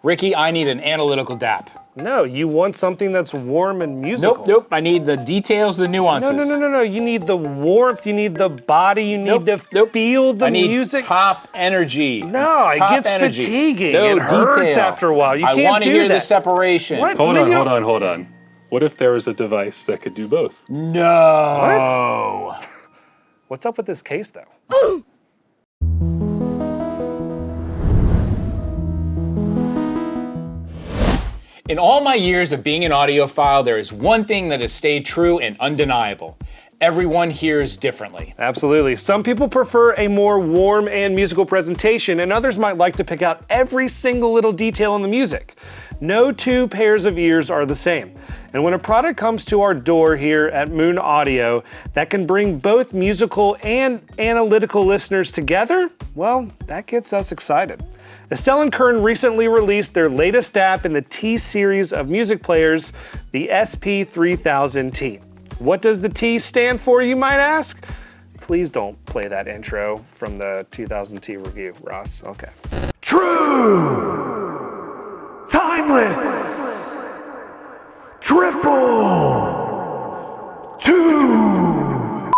Ricky, I need an analytical DAP. No, you want something that's warm and musical. Nope. I need the details, the nuances. No. You need the warmth, you need the body, you need to feel the music. I need top energy. No, it gets fatiguing. No, it hurts detail. after a while. You can't do that. I want to hear the separation. What? Hold on. What if there was a device that could do both? No. What? What's up with this case, though? In all my years of being an audiophile, there is one thing that has stayed true and undeniable. Everyone hears differently. Absolutely. Some people prefer a more warm and musical presentation, and others might like to pick out every single little detail in the music. No two pairs of ears are the same. And when a product comes to our door here at Moon Audio that can bring both musical and analytical listeners together, well, that gets us excited. Astell&Kern recently released their latest DAP in the T series of music players, the SP3000T. What does the T stand for, you might ask? Please don't play that intro from the 2000T review, Ross. Okay. True! Timeless! Triple! Tube!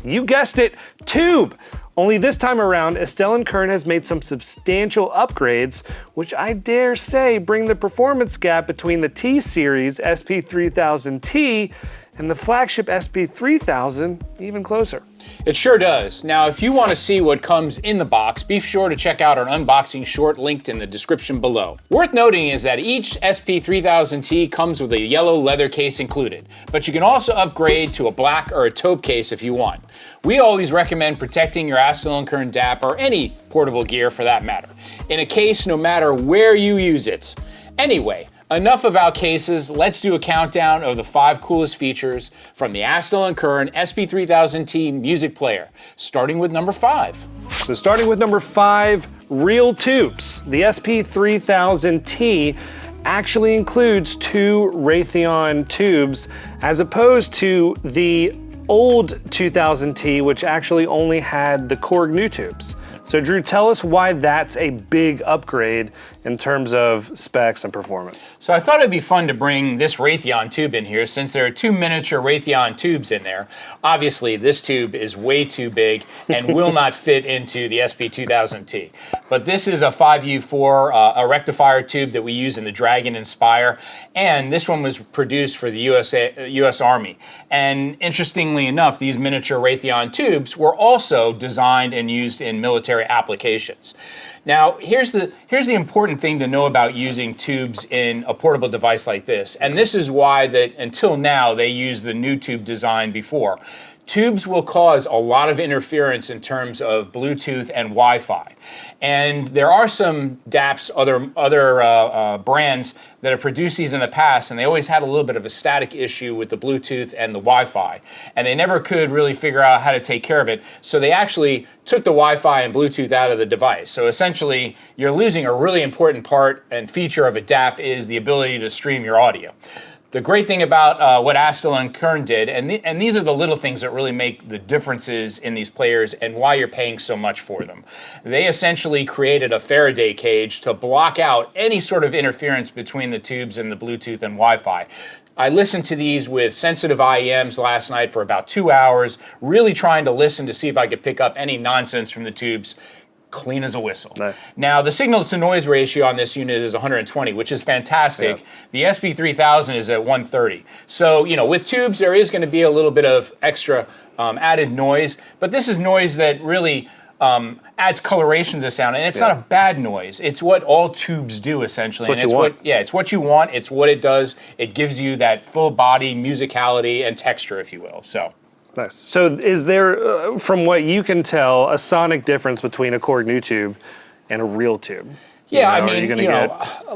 You guessed it, tube! Only this time around, Astell&Kern has made some substantial upgrades, which I dare say bring the performance gap between the T series SP3000T and the flagship SP3000 even closer. It sure does. Now, if you want to see what comes in the box, be sure to check out our unboxing short linked in the description below. Worth noting is that each SP3000T comes with a yellow leather case included, but you can also upgrade to a black or a taupe case if you want. We always recommend protecting your Astell&Kern DAP or any portable gear for that matter, in a case no matter where you use it. Anyway, enough about cases, let's do a countdown of the 5 coolest features from the Astell&Kern SP3000T music player, starting with number 5. So starting with number 5, real tubes. The SP3000T actually includes 2 Raytheon tubes as opposed to the old 2000T, which actually only had the Korg new tubes. So Drew, tell us why that's a big upgrade in terms of specs and performance. So I thought it'd be fun to bring this Raytheon tube in here since there are 2 miniature Raytheon tubes in there. Obviously, this tube is way too big and will not fit into the SP2000T. But this is a 5U4, a rectifier tube that we use in the Dragon Inspire, and this one was produced for the US Army. And interestingly enough, these miniature Raytheon tubes were also designed and used in military applications. Now, here's the important thing to know about using tubes in a portable device like this, and this is why that until now they use the new tube design before. Tubes will cause a lot of interference in terms of Bluetooth and Wi-Fi. And there are some DAPs, other brands that have produced these in the past, and they always had a little bit of a static issue with the Bluetooth and the Wi-Fi. And they never could really figure out how to take care of it. So they actually took the Wi-Fi and Bluetooth out of the device. So essentially, you're losing a really important part and feature of a DAP is the ability to stream your audio. The great thing about what Astell&Kern did, and these are the little things that really make the differences in these players and why you're paying so much for them. They essentially created a Faraday cage to block out any sort of interference between the tubes and the Bluetooth and Wi-Fi. I listened to these with sensitive IEMs last night for about 2 hours, really trying to listen to see if I could pick up any nonsense from the tubes. Clean as a whistle. Nice. Now, the signal to noise ratio on this unit is 120, which is fantastic. Yeah. The SP3000 is at 130. So, with tubes, there is going to be a little bit of extra added noise, but this is noise that really adds coloration to the sound, and it's not a bad noise. It's what all tubes do, essentially. It's what you want. It's what you want. It's what it does. It gives you that full body musicality and texture, if you will. So. Nice. So is there, from what you can tell, a sonic difference between a Korg new tube and a real tube? Yeah, I mean,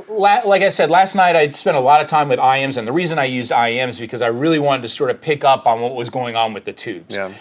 like I said, last night I spent a lot of time with IEMs, and the reason I used IEMs is because I really wanted to sort of pick up on what was going on with the tubes. Yeah.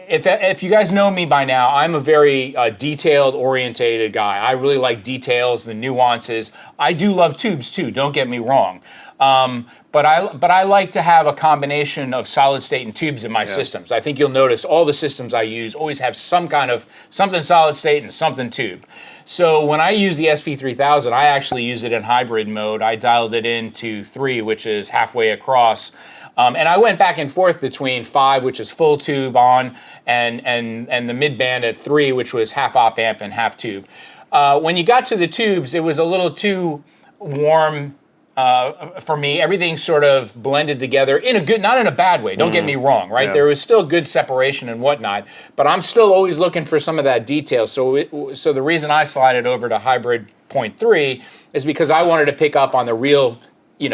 If you guys know me by now, I'm a very detailed-orientated guy. I really like details, the nuances. I do love tubes too, don't get me wrong. But I like to have a combination of solid state and tubes in my systems. I think you'll notice all the systems I use always have something solid state and something tube. So when I use the SP3000, I actually use it in hybrid mode. I dialed it into 3, which is halfway across. And I went back and forth between 5, which is full tube on, and the mid band at 3, which was half op amp and half tube. When you got to the tubes, it was a little too warm for me. Everything sort of blended together in a good, not in a bad way. Don't get me wrong, right? Yeah. There was still good separation and whatnot, but I'm still always looking for some of that detail. So the reason I slided over to hybrid 0.3 is because I wanted to pick up on the real,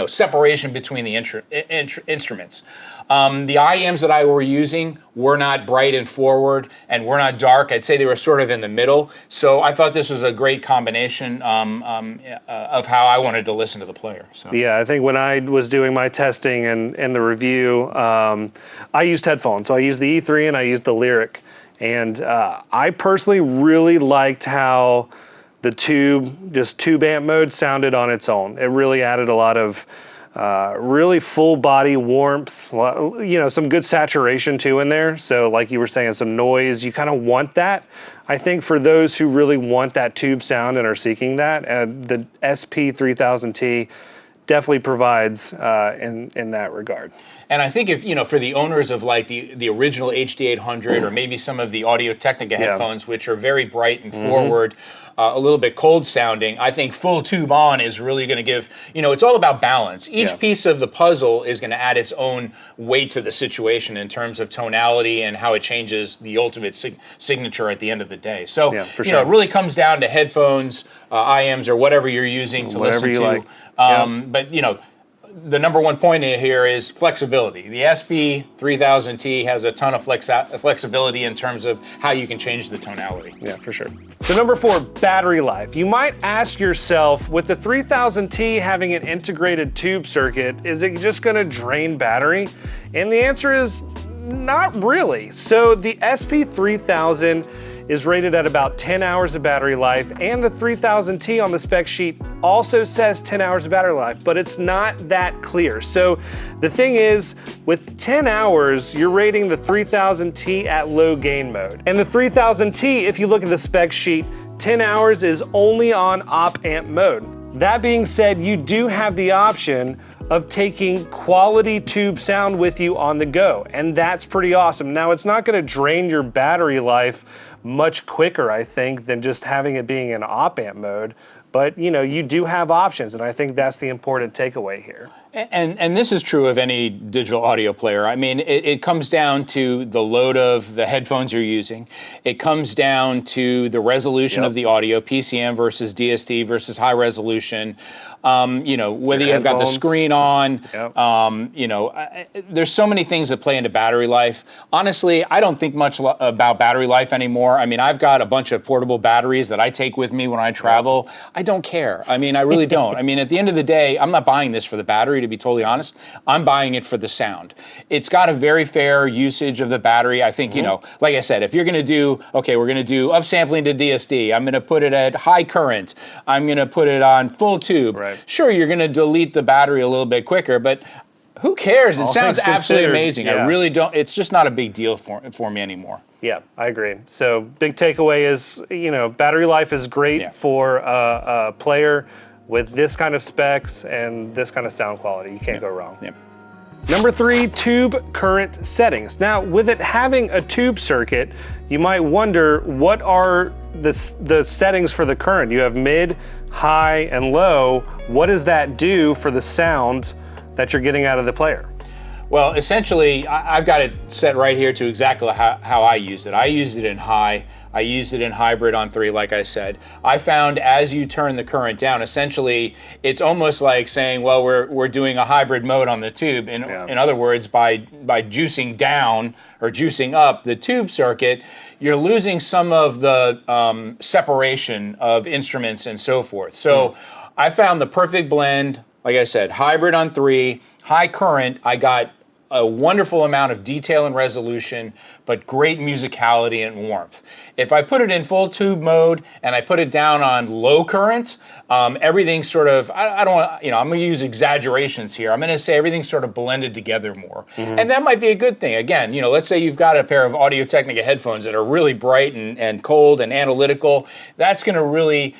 separation between the instruments. The IEMs that I were using were not bright and forward and were not dark. I'd say they were sort of in the middle. So I thought this was a great combination of how I wanted to listen to the player. So. Yeah, I think when I was doing my testing and the review, I used headphones. So I used the E3 and I used the Lyric. And I personally really liked how the tube amp mode sounded on its own. It really added a lot of really full body warmth, some good saturation too in there. So like you were saying, some noise, you kind of want that. I think for those who really want that tube sound and are seeking that, the SP3000T definitely provides in that regard. And I think if, for the owners of like the original HD800 or maybe some of the Audio-Technica headphones, which are very bright and forward, a little bit cold sounding, I think full tube on is really going to give, it's all about balance. Each piece of the puzzle is going to add its own weight to the situation in terms of tonality and how it changes the ultimate signature at the end of the day. So, for sure. It really comes down to headphones, IMs, or whatever you're using to Whatever listen you to. like. But, the number one point here is flexibility. The SP3000T has a ton of flexibility in terms of how you can change the tonality. Yeah, for sure. So number 4, battery life. You might ask yourself, with the 3000T having an integrated tube circuit, is it just gonna drain battery? And the answer is not really. So the SP3000 is rated at about 10 hours of battery life, and the 3000T on the spec sheet also says 10 hours of battery life, but it's not that clear. So the thing is, with 10 hours, you're rating the 3000T at low gain mode. And the 3000T, if you look at the spec sheet, 10 hours is only on op amp mode. That being said, you do have the option of taking quality tube sound with you on the go, and that's pretty awesome. Now, it's not gonna drain your battery life much quicker, I think, than just having it being in op amp mode, but you do have options, and I think that's the important takeaway here. And this is true of any digital audio player. I mean, it comes down to the load of the headphones you're using. It comes down to the resolution of the audio, PCM versus DSD versus high resolution. Whether you've got the screen on, there's so many things that play into battery life. Honestly, I don't think much about battery life anymore. I mean, I've got a bunch of portable batteries that I take with me when I travel. I don't care. I mean, I really don't. I mean, at the end of the day, I'm not buying this for the battery, to be totally honest. I'm buying it for the sound. It's got a very fair usage of the battery. I think, like I said, if you're going to do, okay, we're going to do upsampling to DSD, I'm going to put it at high current, I'm going to put it on full tube. Right. Sure, you're going to delete the battery a little bit quicker, but who cares? It sounds absolutely amazing. I really don't, it's just not a big deal for me anymore. Yeah, I agree. So big takeaway is, battery life is great for a player with this kind of specs and this kind of sound quality. You can't go wrong. Yep. Number 3, tube current settings. Now, with it having a tube circuit, you might wonder, what are the settings for the current? You have mid, high, and low. What does that do for the sound that you're getting out of the player? Well, essentially, I've got it set right here to exactly how I use it. I use it in high. I used it in hybrid on 3, like I said. I found as you turn the current down, essentially, it's almost like saying, well, we're doing a hybrid mode on the tube. In other words, by juicing down or juicing up the tube circuit, you're losing some of the separation of instruments and so forth. So I found the perfect blend. Like I said, hybrid on 3, high current, I got a wonderful amount of detail and resolution, but great musicality and warmth. If I put it in full tube mode and I put it down on low current, everything's sort of, I don't want, I'm going to use exaggerations here. I'm going to say everything's sort of blended together more. And that might be a good thing. Again, let's say you've got a pair of Audio-Technica headphones that are really bright and cold and analytical. That's going to really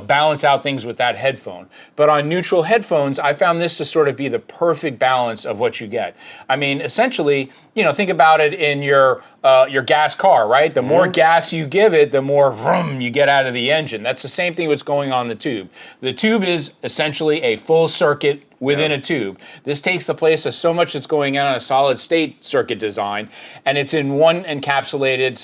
balance out things with that headphone. But on neutral headphones, I found this to sort of be the perfect balance of what you get. I mean, essentially, think about it in your gas car, right? The more gas you give it, the more vroom you get out of the engine. That's the same thing what's going on in the tube. The tube is essentially a full circuit within a tube. This takes the place of so much that's going on in a solid state circuit design, and it's in one encapsulated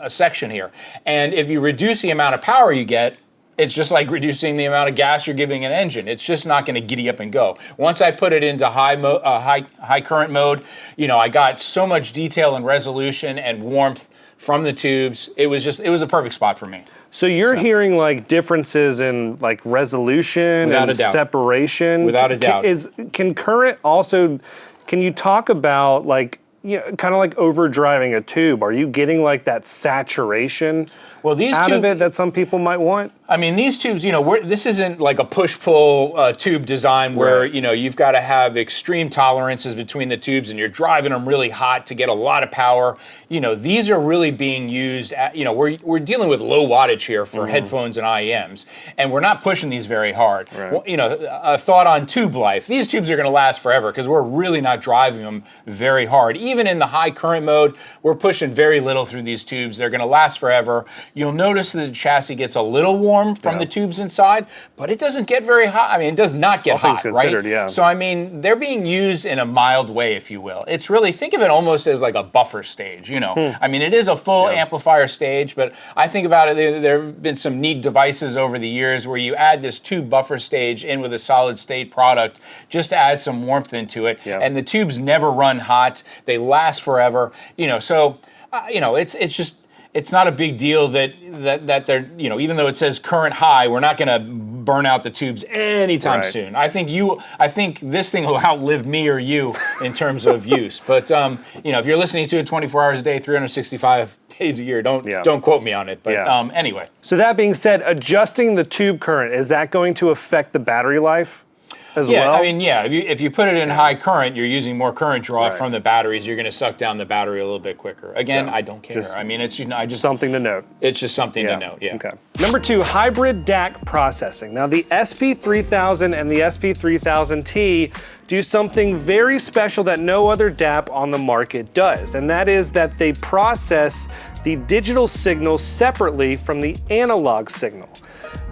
section here. And if you reduce the amount of power you get, it's just like reducing the amount of gas you're giving an engine. It's just not going to giddy up and go. Once I put it into high current mode, I got so much detail and resolution and warmth from the tubes. It was a perfect spot for me. So you're hearing like differences in like resolution Without and a doubt. separation. Without a doubt. Can current also? Can you talk about like kind of like overdriving a tube? Are you getting like that saturation? Well, these out of it that some people might want? I mean, these tubes, this isn't like a push-pull tube design where, you've got to have extreme tolerances between the tubes and you're driving them really hot to get a lot of power. These are really being used at, we're dealing with low wattage here for headphones and IEMs, and we're not pushing these very hard. Right. Well, a thought on tube life. These tubes are going to last forever because we're really not driving them very hard. Even in the high current mode, we're pushing very little through these tubes. They're going to last forever. You'll notice that the chassis gets a little warm from the tubes inside, but it doesn't get very hot. I mean, it does not get hot, right? Yeah. So, I mean, they're being used in a mild way, if you will. It's really, think of it almost as like a buffer stage, I mean, it is a full amplifier stage, but I think about it, there have been some neat devices over the years where you add this tube buffer stage in with a solid state product just to add some warmth into it, and the tubes never run hot. They last forever, so, it's just, it's not a big deal that they're, even though it says current high, we're not going to burn out the tubes anytime soon. I think this thing will outlive me or you in terms of use. But if you're listening to it 24 hours a day, 365 days a year, don't quote me on it. But anyway. So that being said, adjusting the tube current, is that going to affect the battery life as well? I mean, if you put it in high current, you're using more current draw from the batteries. You're going to suck down the battery a little bit quicker. Again, I don't care. I mean, it's something to note. It's just something to note. Yeah. Okay. Number 2, hybrid DAC processing. Now, the SP3000 and the SP3000T do something very special that no other DAP on the market does, and that is that they process the digital signal separately from the analog signal.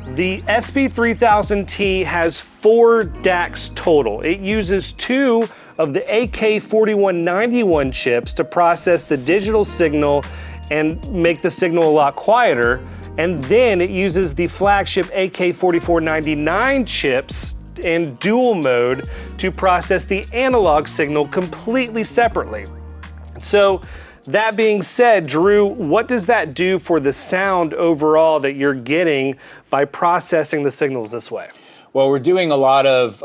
The SP3000T has 4 DACs total. It uses 2 of the AK4191 chips to process the digital signal and make the signal a lot quieter. And then it uses the flagship AK4499 chips in dual mode to process the analog signal completely separately. So, that being said, Drew, what does that do for the sound overall that you're getting by processing the signals this way? Well, we're doing a lot of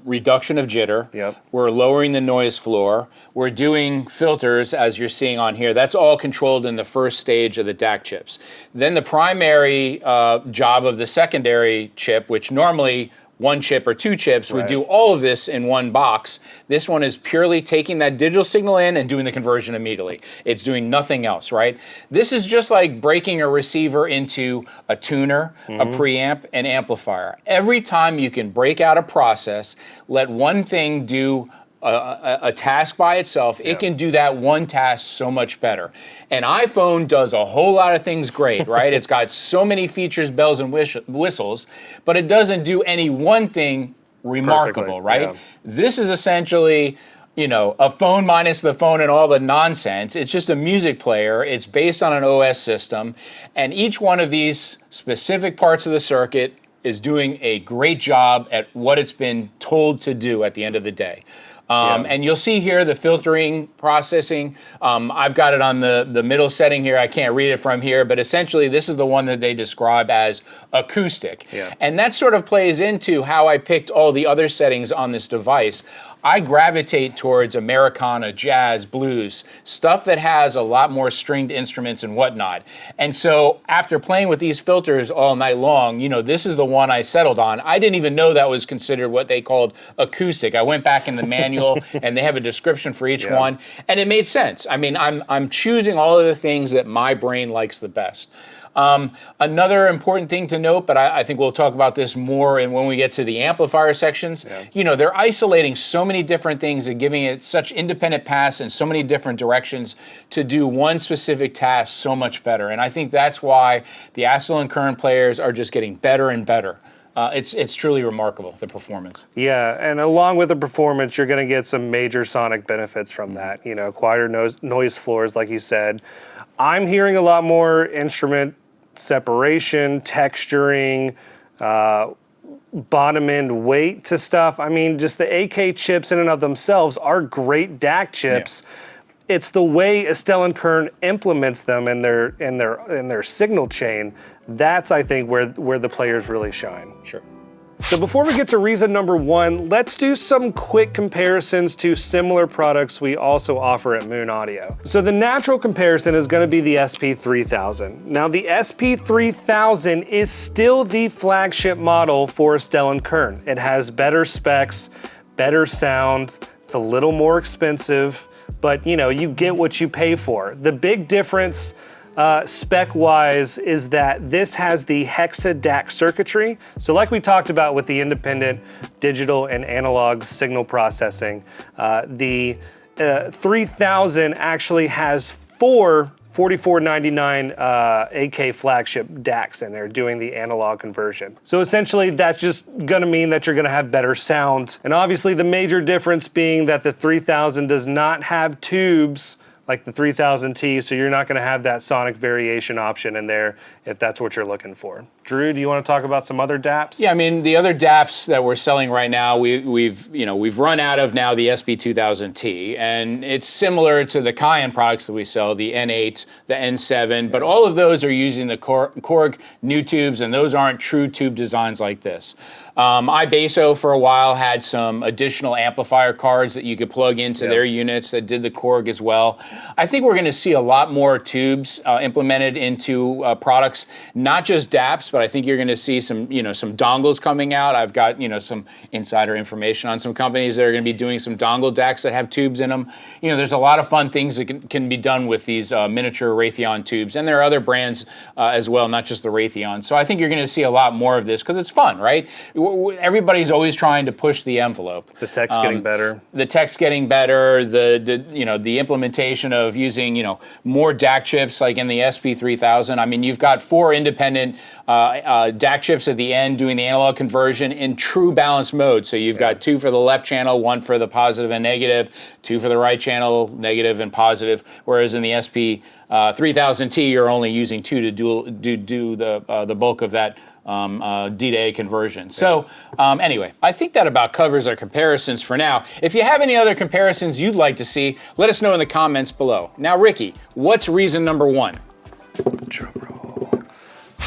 reduction of jitter. Yep. We're lowering the noise floor. We're doing filters, as you're seeing on here. That's all controlled in the first stage of the DAC chips. Then the primary job of the secondary chip, which normally 1 chip or 2 chips would do all of this in one box. This one is purely taking that digital signal in and doing the conversion immediately. It's doing nothing else, right? This is just like breaking a receiver into a tuner, a preamp, an amplifier. Every time you can break out a process, let one thing do a task by itself, it can do that one task so much better. An iPhone does a whole lot of things great, right? It's got so many features, bells and whistles, but it doesn't do any one thing remarkable, right? Yeah. This is essentially, a phone minus the phone and all the nonsense. It's just a music player. It's based on an OS system, and each one of these specific parts of the circuit is doing a great job at what it's been told to do at the end of the day. And you'll see here the filtering processing. I've got it on the middle setting here. I can't read it from here, but essentially this is the one that they describe as acoustic. Yeah. And that sort of plays into how I picked all the other settings on this device. I gravitate towards Americana, jazz, blues, stuff that has a lot more stringed instruments and whatnot. And so after playing with these filters all night long, this is the one I settled on. I didn't even know that was considered what they called acoustic. I went back in the manual and they have a description for each one, and it made sense. I mean, I'm choosing all of the things that my brain likes the best. Another important thing to note, but I think we'll talk about this more when we get to the amplifier sections, they're isolating so many different things and giving it such independent paths in so many different directions to do one specific task so much better. And I think that's why the Astell&Kern players are just getting better and better. It's truly remarkable, the performance. Yeah, and along with the performance, you're going to get some major sonic benefits from that. Quieter noise floors, like you said. I'm hearing a lot more instrument separation, texturing, bottom end weight to stuff. I mean, just the AK chips in and of themselves are great DAC chips. Yeah. It's the way Astell&Kern implements them in their signal chain. That's, I think, where the players really shine. Sure. So before we get to reason number 1, let's do some quick comparisons to similar products we also offer at Moon Audio. So the natural comparison is going to be the SP3000. Now the SP3000 is still the flagship model for Astell&Kern. It has better specs, better sound, it's a little more expensive, but you get what you pay for. The big difference spec-wise is that this has the hexa DAC circuitry. So like we talked about with the independent digital and analog signal processing, the 3000 actually has 4 4499 AK flagship DACs in there doing the analog conversion. So essentially that's just gonna mean that you're gonna have better sound. And obviously the major difference being that the 3000 does not have tubes like the 3000T, so you're not going to have that sonic variation option in there if that's what you're looking for. Drew, do you want to talk about some other DAPs? Yeah, I mean, the other DAPs that we're selling right now, we've run out of now the SP3000T, and it's similar to the Cayenne products that we sell, the N8, the N7, but all of those are using the Korg new tubes, and those aren't true tube designs like this. iBasso for a while had some additional amplifier cards that you could plug into their units that did the Korg as well. I think we're going to see a lot more tubes implemented into products, not just DAPs, but I think you're going to see some dongles coming out. I've got some insider information on some companies that are going to be doing some dongle DACs that have tubes in them. There's a lot of fun things that can be done with these miniature Raytheon tubes, and there are other brands as well, not just the Raytheon. So I think you're going to see a lot more of this because it's fun, right? Everybody's always trying to push the envelope. The tech's getting better. The tech's getting better. The implementation of using more DAC chips like in the SP3000. I mean, you've got 4 independent DAC chips at the end doing the analog conversion in true balance mode. So you've got 2 for the left channel, 1 for the positive and negative, 2 for the right channel, negative and positive. Whereas in the SP3000T, you're only using 2 to do the bulk of that D to A conversion. So anyway, I think that about covers our comparisons for now. If you have any other comparisons you'd like to see, let us know in the comments below. Now, Ricky, what's reason number 1? Drum roll.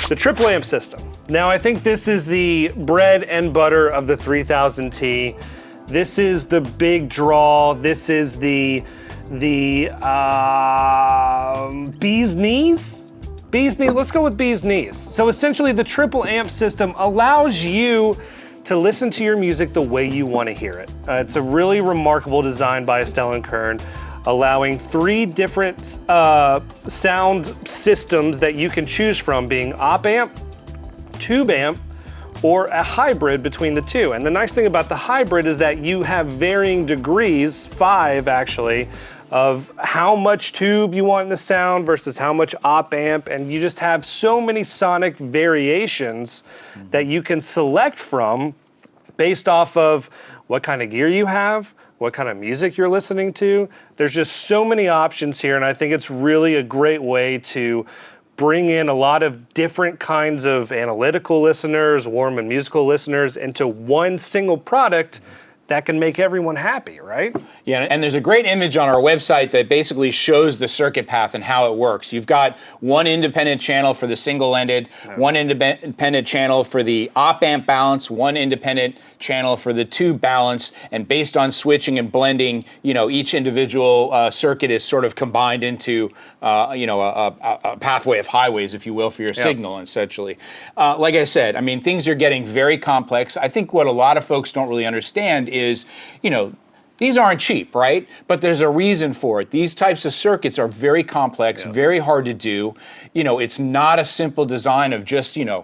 The triple amp system. Now, I think this is the bread and butter of the 3000T. This is the big draw. This is the bee's knees. Let's go with bee's knees. So essentially the triple amp system allows you to listen to your music the way you want to hear it. It's a really remarkable design by Astell&Kern, allowing 3 different sound systems that you can choose from, being op amp, tube amp, or a hybrid between the 2. And the nice thing about the hybrid is that you have varying degrees, 5 actually, of how much tube you want in the sound versus how much op amp, and you just have so many sonic variations that you can select from based off of what kind of gear you have, what kind of music you're listening to. There's just so many options here, and I think it's really a great way to bring in a lot of different kinds of analytical listeners, warm and musical listeners into one single product that can make everyone happy, right? Yeah, and there's a great image on our website that basically shows the circuit path and how it works. You've got one independent channel for the single-ended, one independent channel for the op-amp balance, one independent channel for the tube balance, and based on switching and blending, each individual circuit is sort of combined into, a pathway of highways, if you will, for your signal, essentially. Like I said, I mean, things are getting very complex. I think what a lot of folks don't really understand is, these aren't cheap, right? But there's a reason for it. These types of circuits are very complex, very hard to do. It's not a simple design of just, a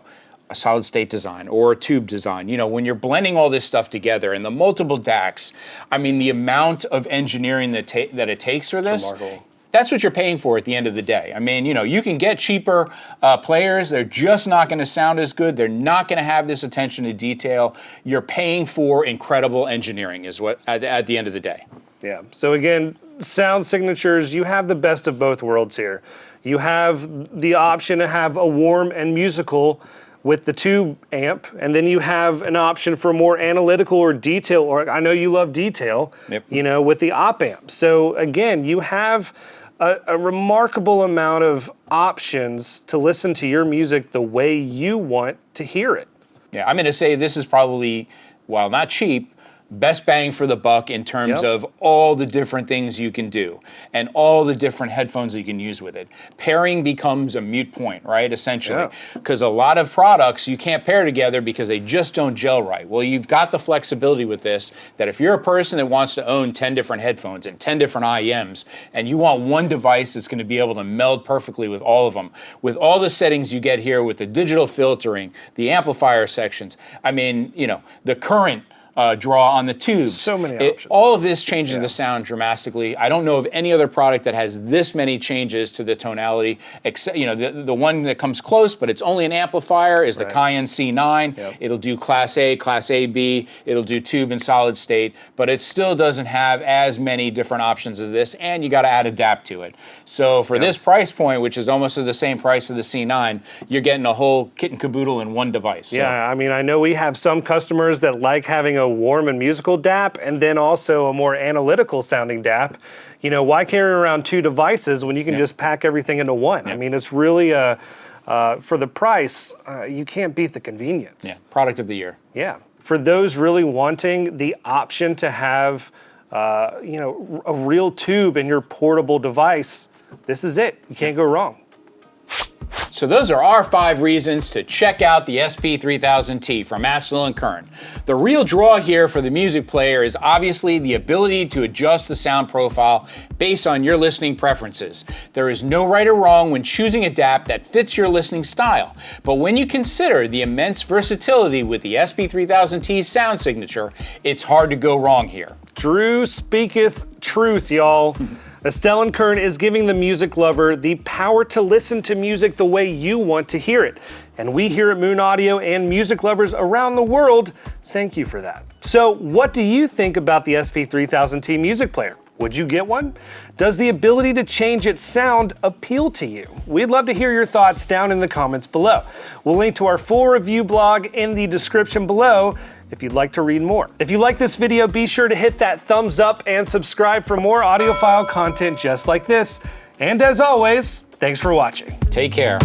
solid state design or a tube design. When you're blending all this stuff together and the multiple DACs, I mean, the amount of engineering that it takes for this, that's what you're paying for at the end of the day. I mean, you can get cheaper players. They're just not going to sound as good. They're not going to have this attention to detail. You're paying for incredible engineering is what at the end of the day. Yeah. So again, sound signatures, you have the best of both worlds here. You have the option to have a warm and musical with the tube amp, and then you have an option for more analytical or detail, or I know you love detail, with the op amp. So again, you have a remarkable amount of options to listen to your music the way you want to hear it. Yeah, I'm going to say this is probably, while not cheap, best bang for the buck in terms of all the different things you can do and all the different headphones you can use with it. Pairing becomes a moot point, right, essentially, because a lot of products you can't pair together because they just don't gel right. Well, you've got the flexibility with this that if you're a person that wants to own 10 different headphones and 10 different IEMs and you want one device that's going to be able to meld perfectly with all of them, with all the settings you get here with the digital filtering, the amplifier sections, I mean, the current draw on the tubes. So many options. All of this changes the sound dramatically. I don't know of any other product that has this many changes to the tonality, except, the one that comes close, but it's only an amplifier, is the Cayenne C9. It'll do Class A, Class AB, it'll do tube and solid state, but it still doesn't have as many different options as this, and you got to add a DAP to it. So for this price point, which is almost at the same price of the C9, you're getting a whole kit and caboodle in one device. So. Yeah, I mean, I know we have some customers that like having a warm and musical DAP and then also a more analytical sounding DAP. Why carry around two devices when you can just pack everything into one? I mean, it's really for the price, you can't beat the convenience. Yeah, product of the year. Yeah, for those really wanting the option to have, a real tube in your portable device, this is it. You can't go wrong. So those are our 5 reasons to check out the SP3000T from Astell&Kern. The real draw here for the music player is obviously the ability to adjust the sound profile based on your listening preferences. There is no right or wrong when choosing a DAP that fits your listening style. But when you consider the immense versatility with the SP3000T's sound signature, it's hard to go wrong here. Drew speaketh truth, y'all. Astell&Kern is giving the music lover the power to listen to music the way you want to hear it. And we here at Moon Audio and music lovers around the world, thank you for that. So what do you think about the SP3000T music player? Would you get one? Does the ability to change its sound appeal to you? We'd love to hear your thoughts down in the comments below. We'll link to our full review blog in the description below if you'd like to read more. If you like this video, be sure to hit that thumbs up and subscribe for more audiophile content just like this. And as always, thanks for watching. Take care.